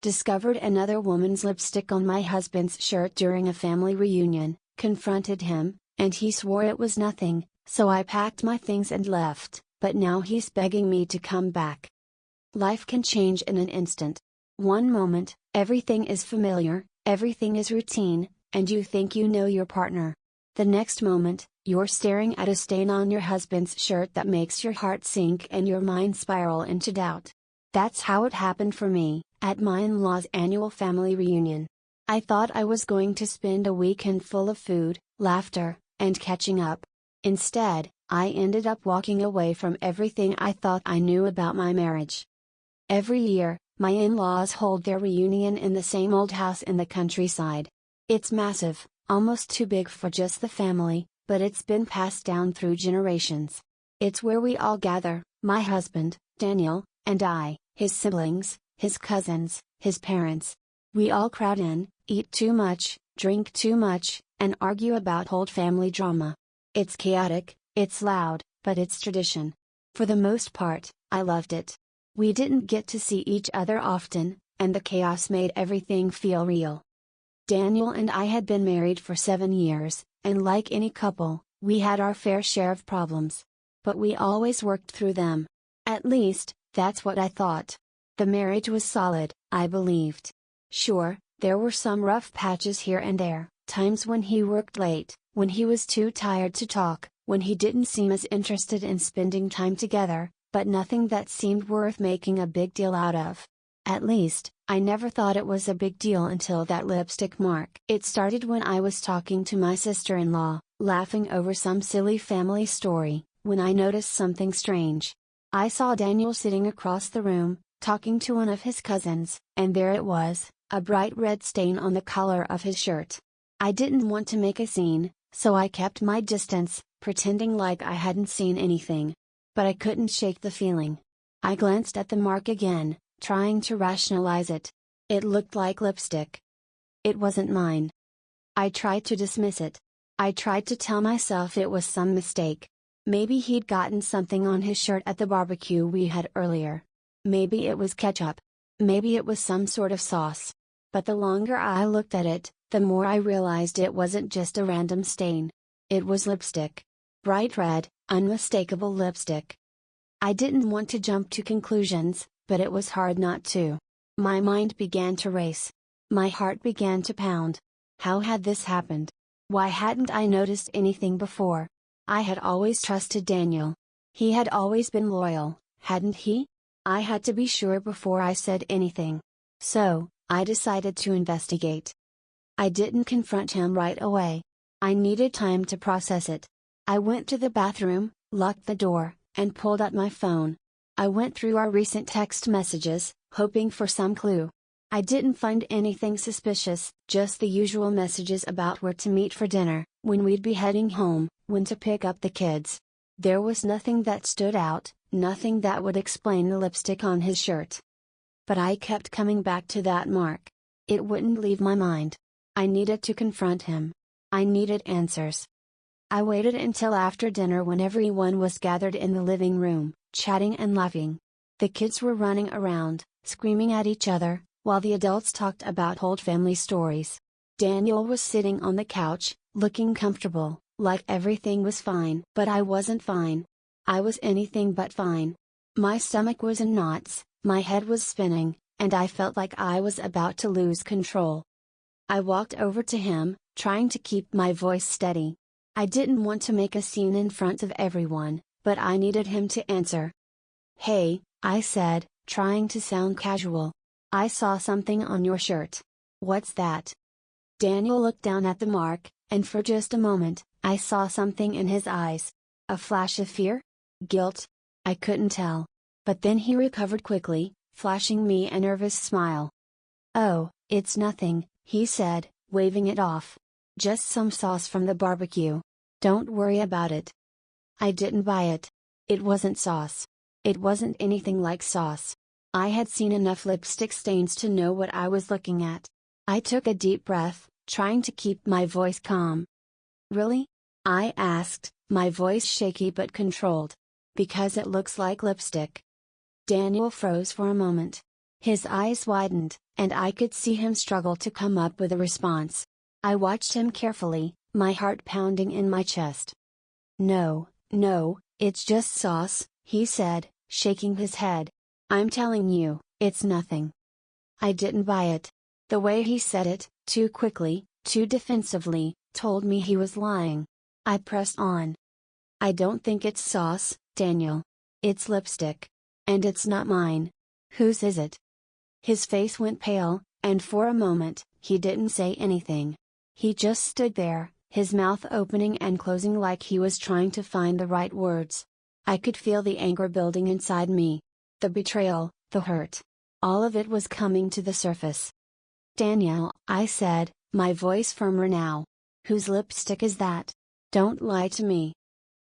discovered another woman's lipstick on my husband's shirt during a family reunion, confronted him, and he swore it was nothing, so I packed my things and left, but now he's begging me to come back. Life can change in an instant. One moment, everything is familiar, everything is routine, and you think you know your partner. The next moment, you're staring at a stain on your husband's shirt that makes your heart sink and your mind spiral into doubt. That's how it happened for me, at my in-laws' annual family reunion. I thought I was going to spend a weekend full of food, laughter, and catching up. Instead, I ended up walking away from everything I thought I knew about my marriage. Every year, my in-laws hold their reunion in the same old house in the countryside. It's massive, almost too big for just the family, but it's been passed down through generations. It's where we all gather, my husband, Daniel, and I, his siblings, his cousins, his parents. We all crowd in, eat too much, drink too much, and argue about old family drama. It's chaotic, it's loud, but it's tradition. For the most part, I loved it. We didn't get to see each other often, and the chaos made everything feel real. Daniel and I had been married for 7 years, and like any couple, we had our fair share of problems. But we always worked through them. At least, that's what I thought. The marriage was solid, I believed. Sure, there were some rough patches here and there, times when he worked late, when he was too tired to talk, when he didn't seem as interested in spending time together, but nothing that seemed worth making a big deal out of. At least, I never thought it was a big deal until that lipstick mark. It started when I was talking to my sister-in-law, laughing over some silly family story, when I noticed something strange. I saw Daniel sitting across the room, talking to one of his cousins, and there it was, a bright red stain on the collar of his shirt. I didn't want to make a scene, so I kept my distance, pretending like I hadn't seen anything. But I couldn't shake the feeling. I glanced at the mark again, trying to rationalize it. It looked like lipstick. It wasn't mine. I tried to dismiss it. I tried to tell myself it was some mistake. Maybe he'd gotten something on his shirt at the barbecue we had earlier. Maybe it was ketchup. Maybe it was some sort of sauce. But the longer I looked at it, the more I realized it wasn't just a random stain. It was lipstick. Bright red, unmistakable lipstick. I didn't want to jump to conclusions, but it was hard not to. My mind began to race. My heart began to pound. How had this happened? Why hadn't I noticed anything before? I had always trusted Daniel. He had always been loyal, hadn't he? I had to be sure before I said anything. So, I decided to investigate. I didn't confront him right away. I needed time to process it. I went to the bathroom, locked the door, and pulled out my phone. I went through our recent text messages, hoping for some clue. I didn't find anything suspicious, just the usual messages about where to meet for dinner, when we'd be heading home, when to pick up the kids. There was nothing that stood out, nothing that would explain the lipstick on his shirt. But I kept coming back to that mark. It wouldn't leave my mind. I needed to confront him. I needed answers. I waited until after dinner when everyone was gathered in the living room, chatting and laughing. The kids were running around, screaming at each other, while the adults talked about old family stories. Daniel was sitting on the couch, looking comfortable, like everything was fine. But I wasn't fine. I was anything but fine. My stomach was in knots, my head was spinning, and I felt like I was about to lose control. I walked over to him, trying to keep my voice steady. I didn't want to make a scene in front of everyone, but I needed him to answer. "Hey," I said, trying to sound casual. "I saw something on your shirt. What's that?" Daniel looked down at the mark, and for just a moment, I saw something in his eyes. A flash of fear? Guilt? I couldn't tell. But then he recovered quickly, flashing me a nervous smile. "Oh, it's nothing," he said, waving it off. "Just some sauce from the barbecue. Don't worry about it." I didn't buy it. It wasn't sauce. It wasn't anything like sauce. I had seen enough lipstick stains to know what I was looking at. I took a deep breath, trying to keep my voice calm. "Really?" I asked, my voice shaky but controlled. "Because it looks like lipstick." Daniel froze for a moment. His eyes widened, and I could see him struggle to come up with a response. I watched him carefully, my heart pounding in my chest. "No, no, it's just sauce," he said, shaking his head. "I'm telling you, it's nothing." I didn't buy it. The way he said it, too quickly, too defensively, told me he was lying. I pressed on. "I don't think it's sauce, Daniel. It's lipstick. And it's not mine. Whose is it?" His face went pale, and for a moment, he didn't say anything. He just stood there, his mouth opening and closing like he was trying to find the right words. I could feel the anger building inside me. The betrayal, the hurt. All of it was coming to the surface. "Danielle," I said, my voice firmer now. "Whose lipstick is that? Don't lie to me."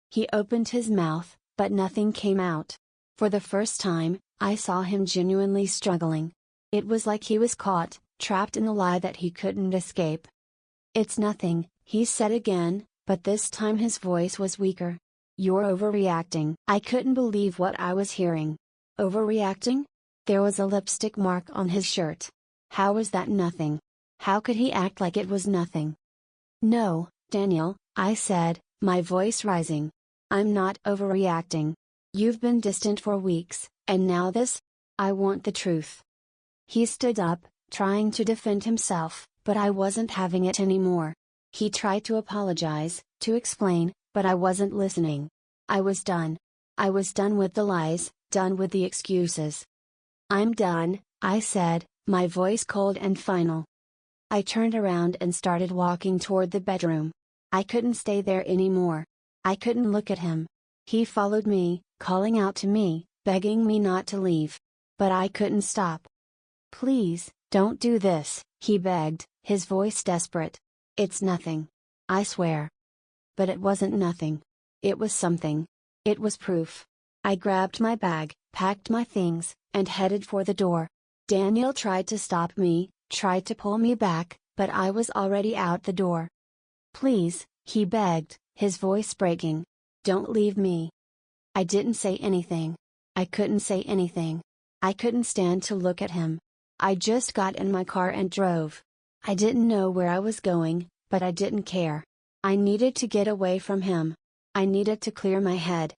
He opened his mouth, but nothing came out. For the first time, I saw him genuinely struggling. It was like he was caught, trapped in a lie that he couldn't escape. "It's nothing," he said again, but this time his voice was weaker. "You're overreacting." I couldn't believe what I was hearing. Overreacting? There was a lipstick mark on his shirt. How was that nothing? How could he act like it was nothing? "No, Daniel," I said, my voice rising. "I'm not overreacting. You've been distant for weeks, and now this? I want the truth." He stood up, trying to defend himself, but I wasn't having it anymore. He tried to apologize, to explain, but I wasn't listening. I was done. I was done with the lies, done with the excuses. "I'm done," I said, my voice cold and final. I turned around and started walking toward the bedroom. I couldn't stay there anymore. I couldn't look at him. He followed me, calling out to me, begging me not to leave. But I couldn't stop. "Please, don't do this," he begged, his voice desperate. "It's nothing. I swear." But it wasn't nothing. It was something. It was proof. I grabbed my bag, packed my things, and headed for the door. Daniel tried to stop me, tried to pull me back, but I was already out the door. "Please," he begged, his voice breaking. "Don't leave me." I didn't say anything. I couldn't say anything. I couldn't stand to look at him. I just got in my car and drove. I didn't know where I was going, but I didn't care. I needed to get away from him. I needed to clear my head.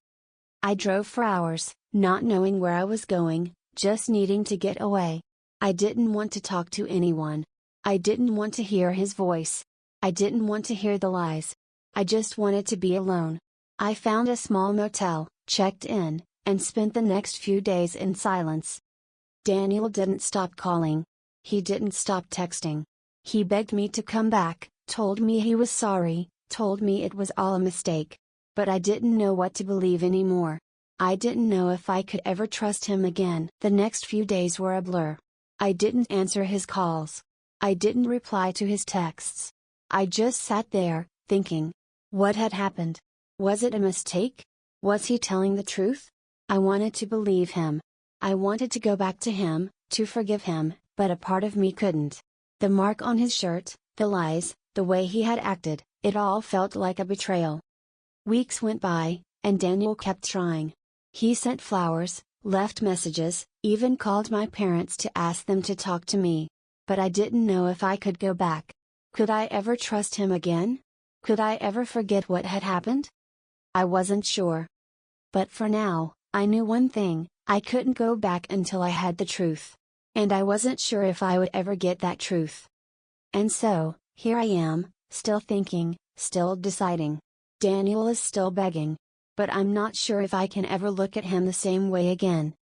I drove for hours, not knowing where I was going, just needing to get away. I didn't want to talk to anyone. I didn't want to hear his voice. I didn't want to hear the lies. I just wanted to be alone. I found a small motel, checked in, and spent the next few days in silence. Daniel didn't stop calling. He didn't stop texting. He begged me to come back, told me he was sorry, told me it was all a mistake. But I didn't know what to believe anymore. I didn't know if I could ever trust him again. The next few days were a blur. I didn't answer his calls. I didn't reply to his texts. I just sat there, thinking. What had happened? Was it a mistake? Was he telling the truth? I wanted to believe him. I wanted to go back to him, to forgive him, but a part of me couldn't. The mark on his shirt, the lies, the way he had acted, it all felt like a betrayal. Weeks went by, and Daniel kept trying. He sent flowers, left messages, even called my parents to ask them to talk to me. But I didn't know if I could go back. Could I ever trust him again? Could I ever forget what had happened? I wasn't sure. But for now, I knew one thing, I couldn't go back until I had the truth. And I wasn't sure if I would ever get that truth. And so, here I am, still thinking, still deciding. Daniel is still begging. But I'm not sure if I can ever look at him the same way again.